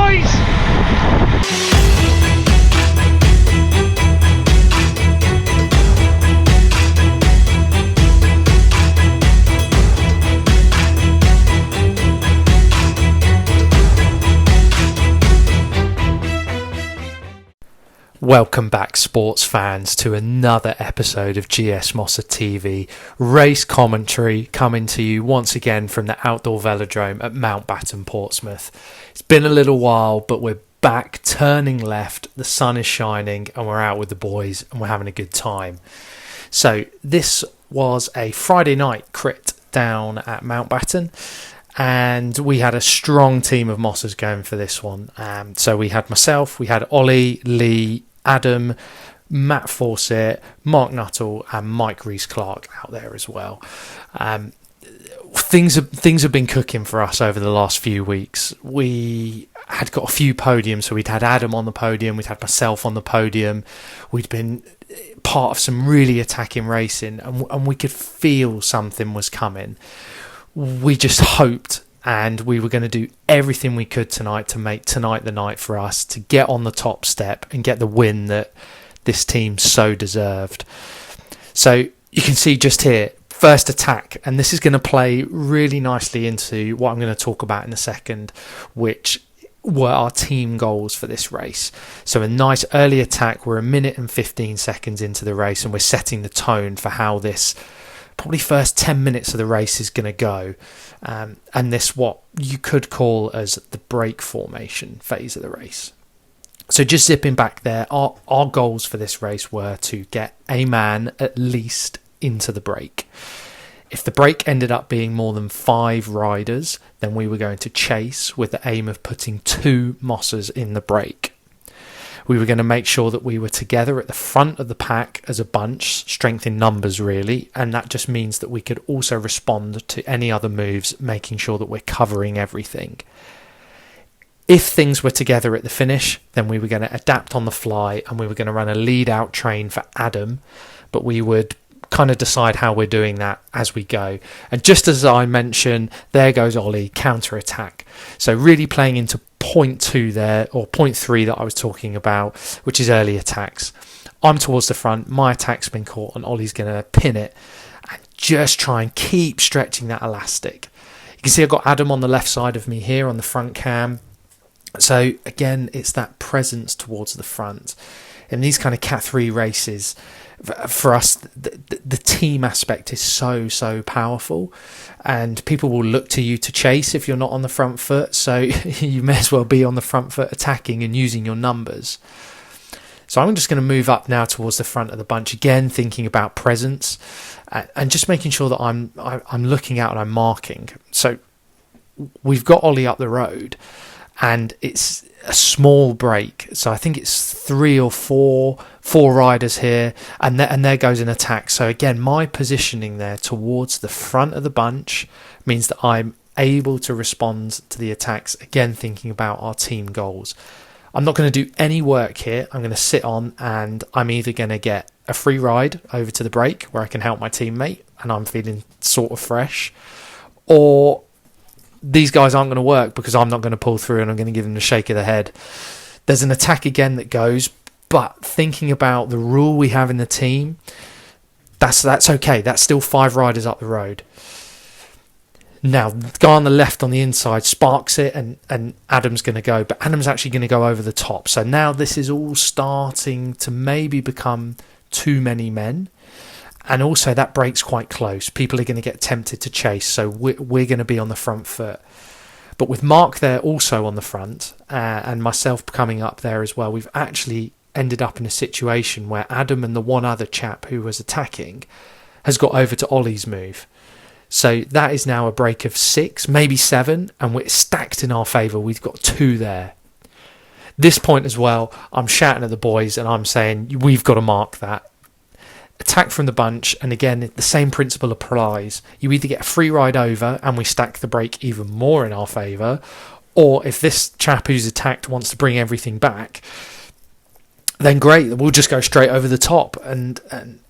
boys! Welcome back, sports fans, to another episode of GS Mossa TV race commentary, coming to you once again from the outdoor velodrome at Mountbatten, Portsmouth. It's been a little while, but we're back, turning left, the sun is shining, and we're out with the boys, and we're having a good time. So this was a Friday night crit down at Mountbatten, and we had a strong team of Mossers going for this one. So we had myself, we had Ollie, Lee, Adam, Matt Fawcett, Mark Nuttall and Mike Rees-Clark out there as well. Things have been cooking for us over the last few weeks. We had got a few podiums, so we'd had Adam on the podium, we'd had myself on the podium, we'd been part of some really attacking racing, and we could feel something was coming. We just hoped, and we were going to do everything we could tonight to make tonight the night for us, to get on the top step and get the win that this team so deserved. So you can see just here, first attack, and this is going to play really nicely into what I'm going to talk about in a second, which were our team goals for this race. So a nice early attack. We're 1 minute and 15 seconds into the race, and we're setting the tone for how this probably first 10 minutes of the race is going to go. And this, what you could call as the break formation phase of the race. So just zipping back there, our goals for this race were to get a man at least into the break. If the break ended up being more than 5 riders, then we were going to chase with the aim of putting 2 Mossers in the break. We were going to make sure that we were together at the front of the pack as a bunch, strength in numbers really, and that just means that we could also respond to any other moves, making sure that we're covering everything. If things were together at the finish, then we were going to adapt on the fly, and we were going to run a lead out train for Adam, but we would kind of decide how we're doing that as we go. And just as I mentioned, there goes Ollie, counter attack. So really playing into point 2 there, or point 3 that I was talking about, which is early attacks. I'm towards the front, my attack's been caught, and Ollie's going to pin it and just try and keep stretching that elastic. You can see I've got Adam on the left side of me here on the front cam. So again, it's that presence towards the front. In these kind of Cat 3 races, for us, the team aspect is so powerful, and people will look to you to chase if you're not on the front foot, so you may as well be on the front foot attacking and using your numbers. So I'm just going to move up now towards the front of the bunch, again thinking about presence and just making sure that I'm looking out and I'm marking. So we've got Ollie up the road, and it's a small break, so I think it's 3 or 4 riders here, and there goes an attack. So again, my positioning there towards the front of the bunch means that I'm able to respond to the attacks, again thinking about our team goals. I'm not going to do any work here. I'm going to sit on, and I'm either going to get a free ride over to the break where I can help my teammate and I'm feeling sort of fresh, or these guys aren't going to work because I'm not going to pull through and I'm going to give them the shake of the head. There's an attack again that goes, but thinking about the rule we have in the team, that's okay. That's still 5 riders up the road. Now, the guy on the left on the inside sparks it, and Adam's going to go, but Adam's actually going to go over the top. So now this is all starting to maybe become too many men. And also that break's quite close. People are going to get tempted to chase, so we're going to be on the front foot. But with Mark there also on the front, and myself coming up there as well, we've actually ended up in a situation where Adam and the one other chap who was attacking has got over to Ollie's move. So that is now a break of 6, maybe 7, and we're stacked in our favour. We've got 2 there. This point as well, I'm shouting at the boys and I'm saying, we've got to mark that. Attack from the bunch, and again the same principle applies. You either get a free ride over and we stack the break even more in our favour, or if this chap who's attacked wants to bring everything back, then great, we'll just go straight over the top, and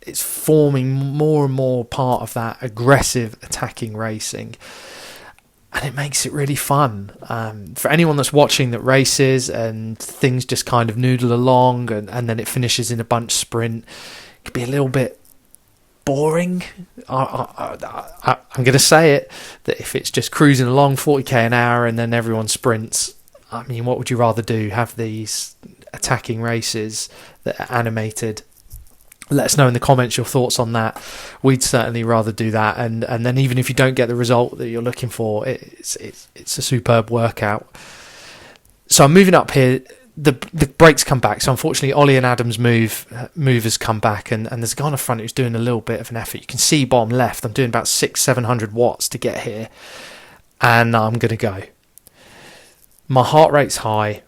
it's forming more and more part of that aggressive attacking racing. and it makes it really fun. For anyone that's watching that races and things just kind of noodle along and then it finishes in a bunch sprint, it could be a little bit boring. I'm going to say it, that if it's just cruising along 40k an hour and then everyone sprints, I mean, what would you rather do? Have these attacking races that are animated? Let us know in the comments your thoughts on that. We'd certainly rather do that, and then even if you don't get the result that you're looking for, it's a superb workout. So I'm moving up here. The brakes come back. So unfortunately, Ollie and Adam's move has come back, and there's a guy on the front who's doing a little bit of an effort. You can see bottom left, I'm doing about 600-700 watts to get here, and I'm gonna go. My heart rate's high.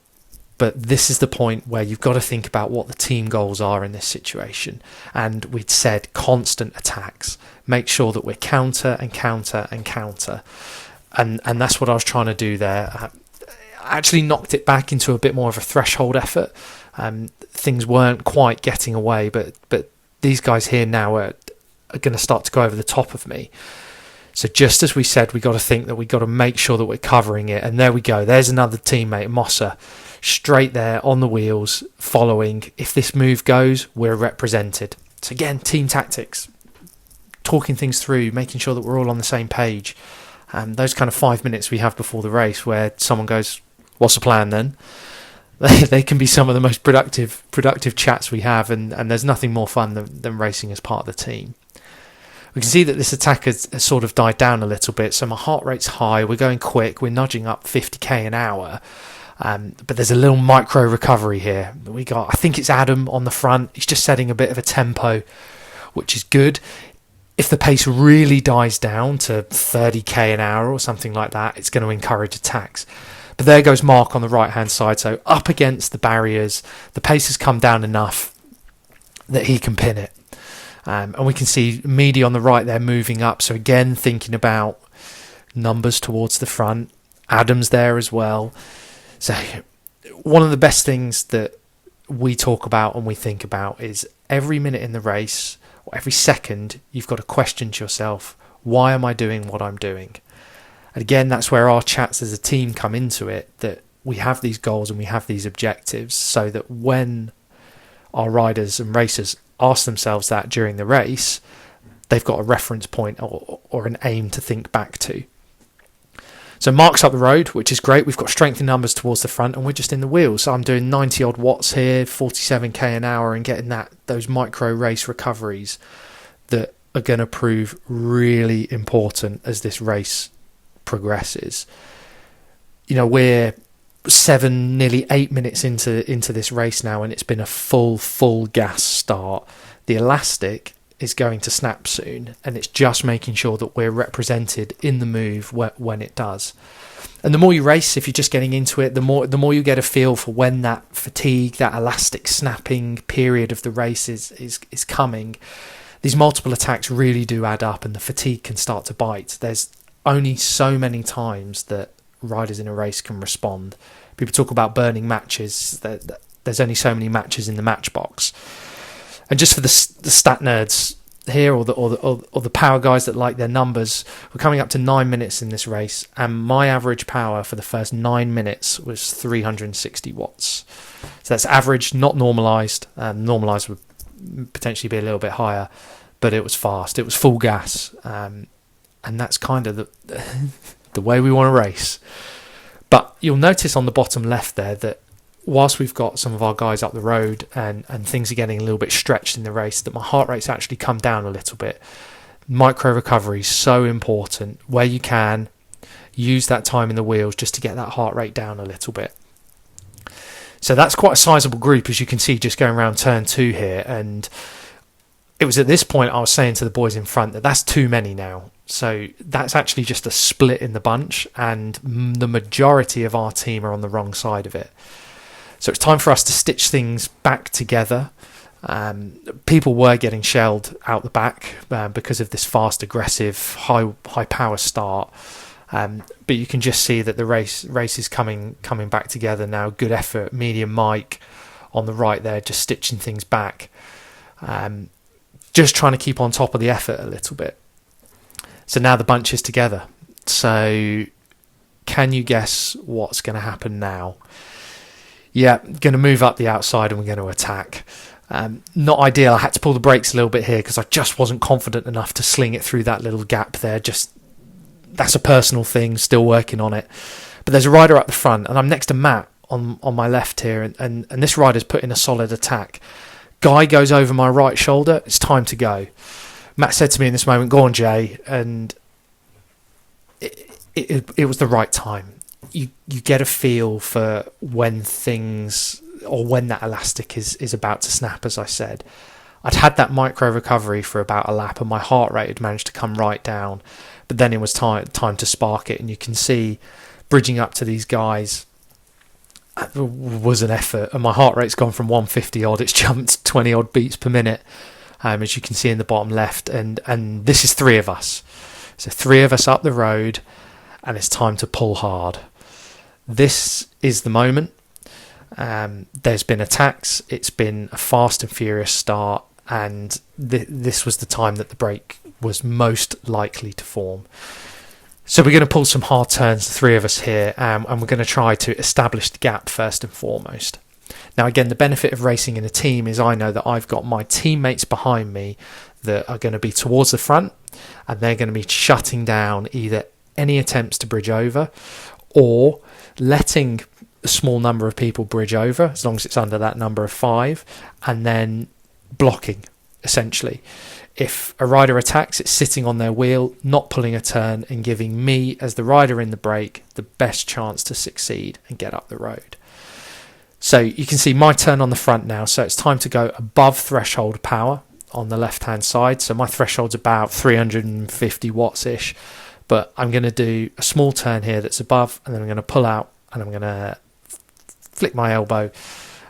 But this is the point where you've got to think about what the team goals are in this situation. And we'd said constant attacks. Make sure that we're counter and counter and counter. And that's what I was trying to do there. I actually knocked it back into a bit more of a threshold effort. Things weren't quite getting away, but these guys here now are going to start to go over the top of me. So just as we said, we got to think that we got to make sure that we're covering it. And there we go. There's another teammate, Mossa, straight there on the wheels, following. If this move goes, we're represented. So again, team tactics, talking things through, making sure that we're all on the same page. Those kind of 5 minutes we have before the race where someone goes, what's the plan then? They can be some of the most productive chats we have, and there's nothing more fun than racing as part of the team. We can see that this attack has sort of died down a little bit, so my heart rate's high, we're going quick, we're nudging up 50k an hour, but there's a little micro recovery here. I think it's Adam on the front, he's just setting a bit of a tempo, which is good. If the pace really dies down to 30k an hour or something like that, it's going to encourage attacks. But there goes Mark on the right hand side, so up against the barriers, the pace has come down enough that he can pin it. And we can see Meady on the right there moving up. So again, thinking about numbers towards the front. Adam's there as well. So one of the best things that we talk about and we think about is every minute in the race, or every second, you've got to question to yourself, why am I doing what I'm doing? And again, that's where our chats as a team come into it, that we have these goals and we have these objectives so that when our riders and racers ask themselves that during the race, they've got a reference point or an aim to think back to. So Mark's up the road, which is great. We've got strength in numbers towards the front and we're just in the wheels. So I'm doing 90 odd watts here, 47k an hour, and getting those micro race recoveries that are going to prove really important as this race progresses. You know, we're 7, nearly 8 minutes into this race now, and it's been a full gas start. The elastic is going to snap soon, and it's just making sure that we're represented in the move when it does. And the more you race, if you're just getting into it, the more you get a feel for when that fatigue, that elastic snapping period of the race is coming. These multiple attacks really do add up, and the fatigue can start to bite. There's only so many times that riders in a race can respond. People talk about burning matches. There's only so many matches in the matchbox. And just for the stat nerds here, or the power guys that like their numbers, we're coming up to 9 minutes in this race, and my average power for the first 9 minutes was 360 watts. So that's average, not normalised. Normalised would potentially be a little bit higher, but it was fast. It was full gas, and that's kind of the way we want to race. But you'll notice on the bottom left there that whilst we've got some of our guys up the road and things are getting a little bit stretched in the race, that my heart rate's actually come down a little bit. Micro recovery is so important. Where you can, use that time in the wheels just to get that heart rate down a little bit. So that's quite a sizable group, as you can see, just going around turn 2 here. And it was at this point I was saying to the boys in front that that's too many now. So that's actually just a split in the bunch, and the majority of our team are on the wrong side of it. So it's time for us to stitch things back together. People were getting shelled out the back because of this fast, aggressive, high power start. But you can just see that the race is coming back together now. Good effort. Medium Mike on the right there, just stitching things back. Just trying to keep on top of the effort a little bit. So now the bunch is together. So Can you guess what's going to happen now? Yeah, going to move up the outside and we're going to attack. Not ideal. I had to pull the brakes a little bit here because I just wasn't confident enough to sling it through that little gap there. That's a personal thing, still working on it. But there's a rider up the front, and I'm next to Matt on my left here, and this rider's put in a solid attack. Guy goes over my right shoulder. It's time to go. Matt said to me in this moment, "Go on, Jay," and it was the right time. You get a feel for when things, or when that elastic is about to snap, as I said. I'd had that micro recovery for about a lap and my heart rate had managed to come right down, but then it was time to spark it, and you can see bridging up to these guys was an effort, and my heart rate's gone from 150 odd, it's jumped 20 odd beats per minute, as you can see in the bottom left, and this is 3 of us. So 3 of us up the road, and it's time to pull hard. This is the moment. There's been attacks, it's been a fast and furious start, and this was the time that the break was most likely to form. So we're going to pull some hard turns, the 3 of us here, and we're going to try to establish the gap first and foremost. Now again, the benefit of racing in a team is I know that I've got my teammates behind me that are going to be towards the front, and they're going to be shutting down either any attempts to bridge over or letting a small number of people bridge over, as long as it's under that number of 5, and then blocking, essentially. If a rider attacks, it's sitting on their wheel, not pulling a turn, and giving me, as the rider in the break, the best chance to succeed and get up the road. So you can see my turn on the front now, so it's time to go above threshold power on the left-hand side. So my threshold's about 350 watts-ish, but I'm going to do a small turn here that's above, and then I'm going to pull out, and I'm going to flick my elbow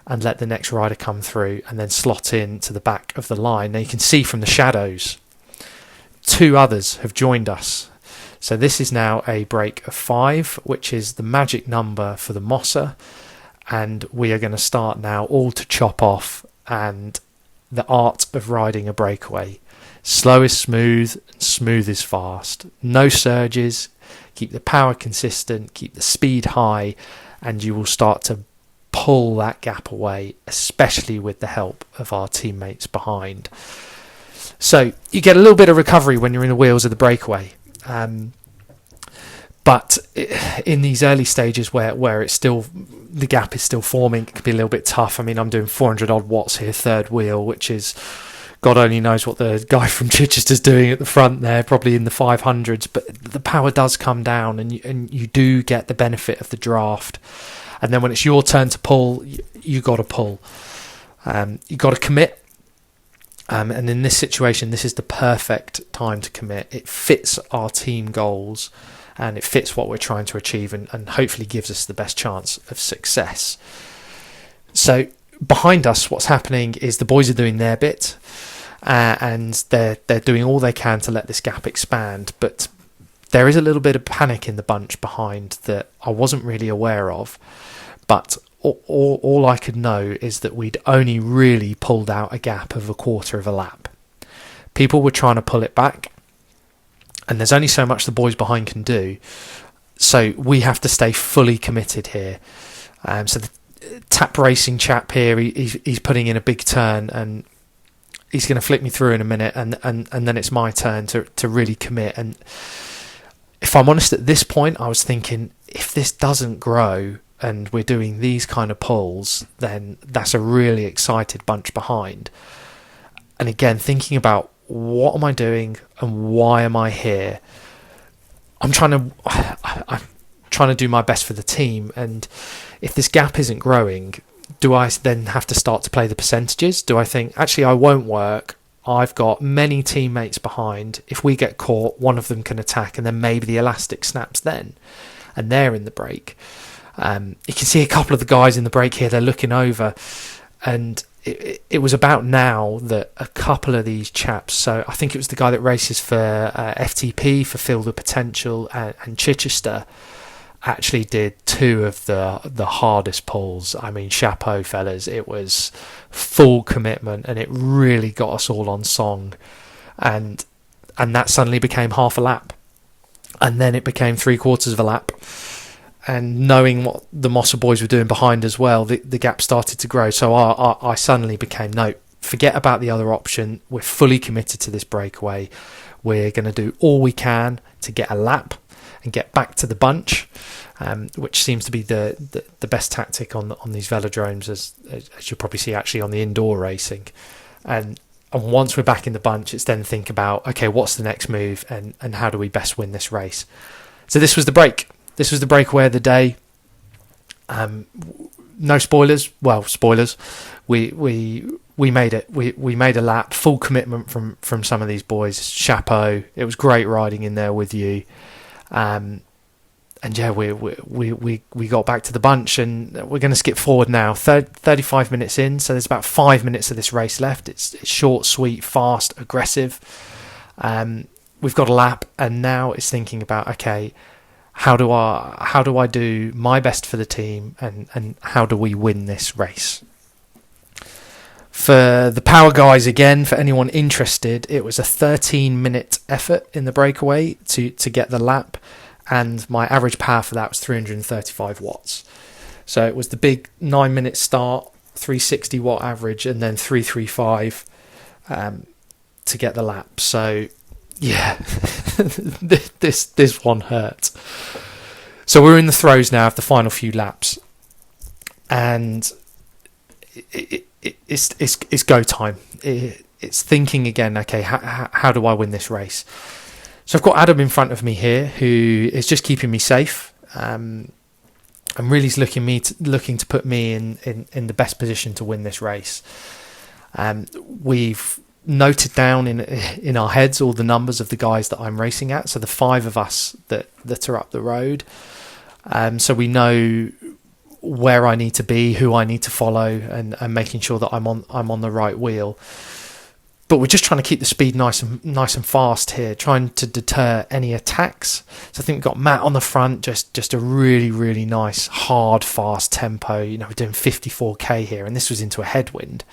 and let the next rider come through, and then slot in to the back of the line. Now you can see from the shadows, 2 others have joined us. So this is now a break of 5, which is the magic number for the Mossa, and we are going to start now all to chop off, and the art of riding a breakaway. Slow is smooth, and smooth is fast. No surges, keep the power consistent, keep the speed high, and you will start to pull that gap away, especially with the help of our teammates behind. So you get a little bit of recovery when you're in the wheels of the breakaway, but in these early stages where it's still, the gap is still forming, it can be a little bit tough. I mean, I'm doing 400 odd watts here, third wheel, which is, God only knows what the guy from Chichester's doing at the front there, probably in the 500s, but the power does come down, and you do get the benefit of the draft. And then when it's your turn to pull, you got to pull. You got to commit. And in this situation, this is the perfect time to commit. It fits our team goals, and it fits what we're trying to achieve, and hopefully gives us the best chance of success. So behind us, what's happening is the boys are doing their bit, and they're doing all they can to let this gap expand. But there is a little bit of panic in the bunch behind that I wasn't really aware of. But all I could know is that we'd only really pulled out a gap of a quarter of a lap. People were trying to pull it back, and there's only so much the boys behind can do. So we have to stay fully committed here. So the tap racing chap here, he's putting in a big turn, and he's going to flick me through in a minute, and then it's my turn to really commit. And if I'm honest, at this point, I was thinking, if this doesn't grow and we're doing these kind of pulls, then that's a really excited bunch behind. And again, thinking about what am I doing and why am I here? I'm trying to do my best for the team, and if this gap isn't growing, do I then have to start to play the percentages? Do I think, actually, I won't work, I've got many teammates behind, if we get caught, one of them can attack, and then maybe the elastic snaps then, and they're in the break. You can see a couple of the guys in the break here, they're looking over, and it was about now that a couple of these chaps, so I think it was the guy that races for FTP, for Feel the Potential, and Chichester, actually did 2 of the hardest pulls. I mean, chapeau, fellas. It was full commitment, and it really got us all on song, and that suddenly became half a lap, and then it became 3/4 of a lap, and knowing what the Mossa boys were doing behind as well, the gap started to grow. So I suddenly became, no, forget about the other option. We're fully committed to this breakaway. We're going to do all we can to get a lap and get back to the bunch, which seems to be the best tactic on these velodromes, as you'll probably see actually on the indoor racing. And once we're back in the bunch, it's then think about, okay, what's the next move and how do we best win this race? So this was the break. This was the breakaway of the day. No spoilers. Well, spoilers. We made it. We made a lap. Full commitment from some of these boys. Chapeau. It was great riding in there with you. And yeah, we got back to the bunch, and we're going to skip forward now. 35 minutes in, so there's about 5 minutes of this race left. It's short, sweet, fast, aggressive. We've got a lap, and now it's thinking about, okay, how do I do my best for the team, and how do we win this race? For the power guys, again, for anyone interested, it was a 13-minute effort in the breakaway to get the lap, and my average power for that was 335 watts. So it was the big 9-minute start, 360 watt average, and then 335 to get the lap. So yeah, this one hurt. So we're in the throes now of the final few laps, and it's go time. It's thinking again, okay, how do I win this race? So I've got Adam in front of me here, who is just keeping me safe, and really is looking to put me in the best position to win this race. We've noted down in our heads all the numbers of the guys that I'm racing at, so the 5 of us that are up the road. So we know where I need to be, who I need to follow, and making sure that I'm on the right wheel. But we're just trying to keep the speed nice and fast here, trying to deter any attacks. So I think we've got Matt on the front, just a really, really nice, hard, fast tempo. You know, we're doing 54k here, and this was into a headwind.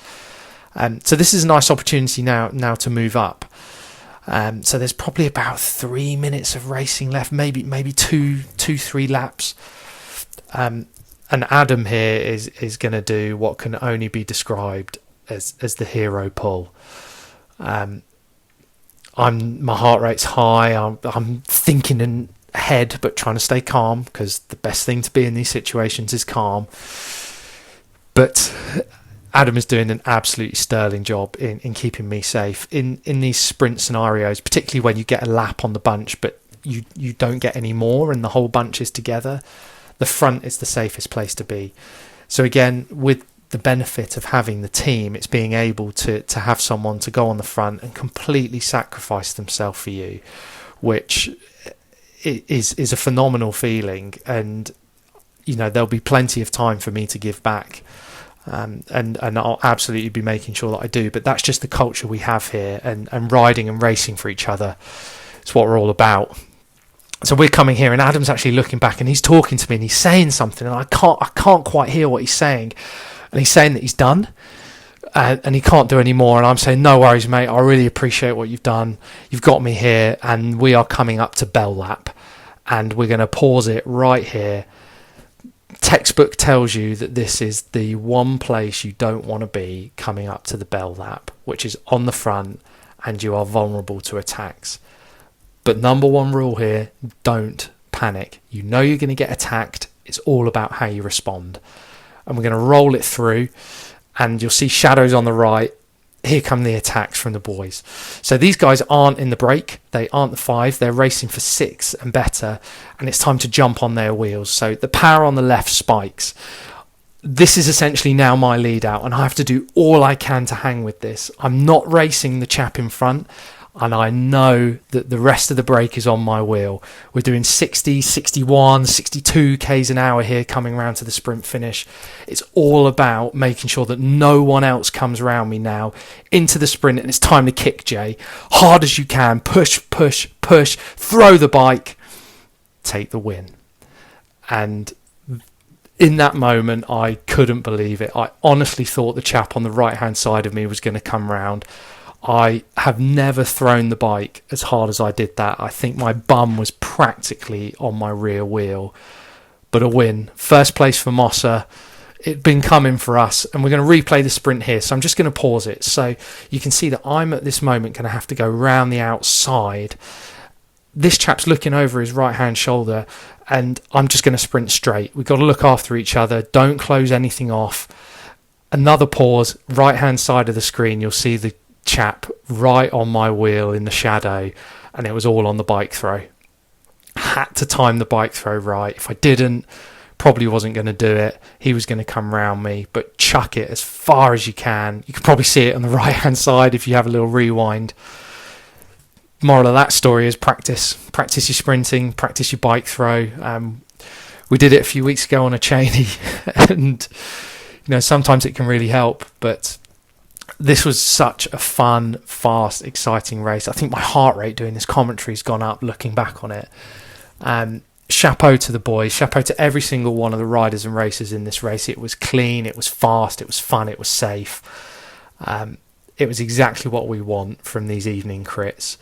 So this is a nice opportunity now to move up. So there's probably about 3 minutes of racing left, maybe 3 laps. And Adam here is going to do what can only be described as the hero pull. My heart rate's high. I'm thinking ahead, but trying to stay calm, because the best thing to be in these situations is calm. But Adam is doing an absolutely sterling job in keeping me safe in these sprint scenarios, particularly when you get a lap on the bunch, but you don't get any more and the whole bunch is together. The front is the safest place to be. So again, with the benefit of having the team, it's being able to have someone to go on the front and completely sacrifice themselves for you, which is a phenomenal feeling. And you know, there'll be plenty of time for me to give back, and I'll absolutely be making sure that I do. But that's just the culture we have here, and riding and racing for each other. It's what we're all about. So we're coming here, and Adam's actually looking back, and he's talking to me, and he's saying something, and I can't quite hear what he's saying. And he's saying that he's done, and he can't do any more. And I'm saying, no worries, mate. I really appreciate what you've done. You've got me here, and we are coming up to bell lap, and we're going to pause it right here. Textbook tells you that this is the one place you don't want to be coming up to the bell lap, which is on the front, and you are vulnerable to attacks. But number one rule here, don't panic. You know you're going to get attacked. It's all about how you respond. And we're going to roll it through, and you'll see shadows on the right. Here come the attacks from the boys. So these guys aren't in the break. They aren't the 5. They're racing for 6 and better, and it's time to jump on their wheels. So the power on the left spikes. This is essentially now my lead out, and I have to do all I can to hang with this. I'm not racing the chap in front, and I know that the rest of the break is on my wheel. We're doing 60, 61, 62 k's an hour here coming around to the sprint finish. It's all about making sure that no one else comes around me now into the sprint, and it's time to kick, Jay. Hard as you can. Push, push, push. Throw the bike. Take the win. And in that moment, I couldn't believe it. I honestly thought the chap on the right-hand side of me was going to come round. I have never thrown the bike as hard as I did that. I think my bum was practically on my rear wheel. but a win. First place for Mossa. It'd been coming for us, and we're going to replay the sprint here. So I'm just going to pause it so you can see that I'm at this moment going to have to go round the outside. This chap's looking over his right hand shoulder, and I'm just going to sprint straight. We've got to look after each other. Don't close anything off. Another pause, right hand side of the screen, you'll see the chap right on my wheel in the shadow, and it was all on the bike throw. Had to time the bike throw right. If I didn't, probably wasn't going to do it. He was going to come round me, but chuck it as far as you can. You can probably see it on the right hand side if you have a little rewind. Moral of that story is practice your sprinting, practice your bike throw. We did it a few weeks ago on a cheney, and sometimes it can really help, but this was such a fun, fast, exciting race. I think my heart rate doing this commentary has gone up looking back on it. Chapeau to the boys, chapeau to every single one of the riders and racers in this race. It was clean, it was fast, it was fun, it was safe. It was exactly what we want from these evening crits.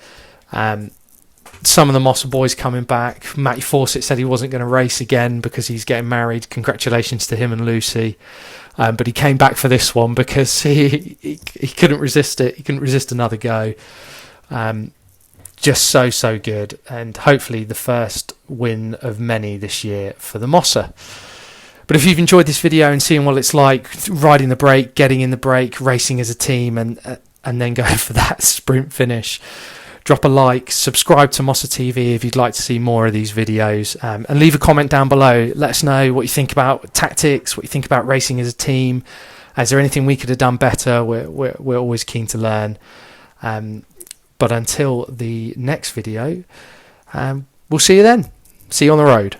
Some of the Mossa boys coming back. Matty Fawcett said he wasn't going to race again because he's getting married. Congratulations to him and Lucy. But he came back for this one because he couldn't resist it. He couldn't resist another go. Just so good. And hopefully the first win of many this year for the Mossa. But if you've enjoyed this video and seeing what it's like riding the brake, getting in the brake, racing as a team, and then going for that sprint finish, drop a like, subscribe to Mossa TV if you'd like to see more of these videos, and leave a comment down below. Let us know what you think about tactics, what you think about racing as a team. Is there anything we could have done better? We're always keen to learn. But until the next video, we'll see you then. See you on the road.